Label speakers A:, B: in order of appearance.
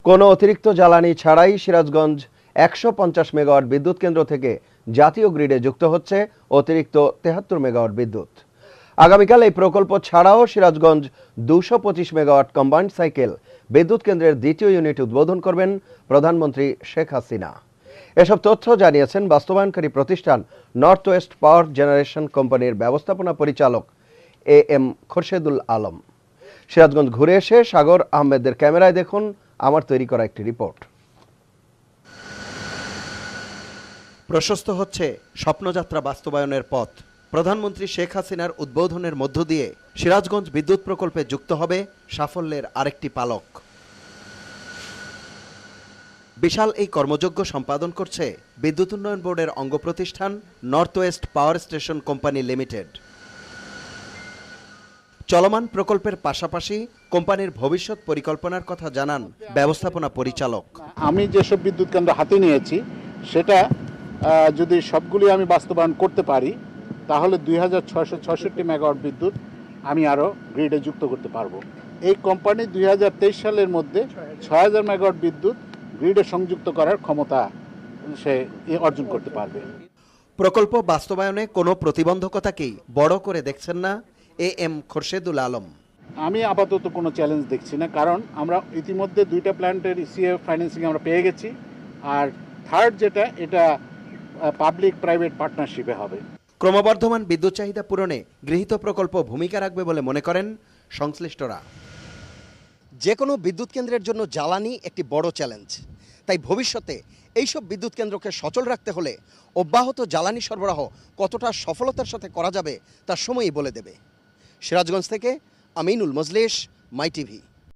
A: কোনো অতিরিক্ত জ্বালানি ছাড়াই সিরাজগঞ্জ ১৫০ মেগাওয়াট বিদ্যুৎ কেন্দ্র থেকে জাতীয় গ্রিডে যুক্ত হচ্ছে অতিরিক্ত ৭৩ মেগাওয়াট বিদ্যুৎ। আগামীকাল এই প্রকল্প ছাড়াও সিরাজগঞ্জ ২২৫ মেগাওয়াট কম্বাইন্ড সাইকেল বিদ্যুৎ কেন্দ্রের দ্বিতীয় ইউনিট উদ্বোধন করবেন প্রধানমন্ত্রী শেখ হাসিনা। এসব তথ্য জানিয়েছেন বাস্তবায়নকারী প্রতিষ্ঠান নর্থ ওয়েস্ট পাওয়ার জেনারেশন কোম্পানির ব্যবস্থাপনা পরিচালক AM খোরশেদুল আলম। সিরাজগঞ্জ ঘুরে এসে সাগর আহমেদের ক্যামেরায় দেখুন আমার তৈরি করা একটি রিপোর্ট। প্রশস্ত হচ্ছে স্বপ্নযাত্রা বাস্তবায়নের পথ। প্রধানমন্ত্রী শেখ হাসিনার উদ্বোধনের মধ্য দিয়ে সিরাজগঞ্জ বিদ্যুৎ প্রকল্পে যুক্ত হবে সাফল্যের আরেকটি পালক। বিশাল এই কর্মযজ্ঞ সম্পাদন করছে বিদ্যুৎ উন্নয়ন বোর্ডের অঙ্গ প্রতিষ্ঠান north West power station company limited. চলমান প্রকল্পের পাশাপাশি কোম্পানির ভবিষ্যৎ পরিকল্পনার কথা জানান ব্যবস্থাপনা পরিচালক।
B: আমি যেসব বিদ্যুৎ কেন্দ্র হাতে নিয়েছি সেটা যদি সবগুলি আমি বাস্তবায়ন করতে পারি তাহলে ২৬৬৬ মেগাওয়াট বিদ্যুৎ আমি আরও গ্রিডে যুক্ত করতে পারবো। এই কোম্পানি ২০২৩ সালের মধ্যে ৬০০০ মেগাওয়াট বিদ্যুৎ গ্রিডে সংযুক্ত করার ক্ষমতা সে অর্জন করতে পারবে।
A: প্রকল্প বাস্তবায়নে কোনো প্রতিবন্ধকতাকেই বড় করে দেখছেন না AM খোরশেদুল আলম।
B: আমি আপাতত কোনো চ্যালেঞ্জ দেখছি না, কারণ আমরা ইতিমধ্যে 2টা প্ল্যান্টের ECA ফাইন্যান্সিং আমরা পেয়ে গেছি, আর থার্ড যেটা এটা পাবলিক প্রাইভেট পার্টনারশিপে হবে।
A: ক্রমবর্ধমান বিদ্যুৎ চাহিদা পূরণে গৃহীত প্রকল্প ভূমিকা রাখবে বলে মনে করেন সংশ্লিষ্টরা।
C: যে কোনো বিদ্যুৎ কেন্দ্রের জন্য জ্বালানি একটি বড় চ্যালেঞ্জ। তাই ভবিষ্যতে এইসব বিদ্যুৎ কেন্দ্রকে সচল রাখতে হলে অব্যাহত জ্বালানি সরবরাহ কতটা সফলতার সাথে করা যাবে তা সময়ই বলে দেবে। সিরাজগঞ্জ থেকে আমিনুল মজলিস, মাই টিভি।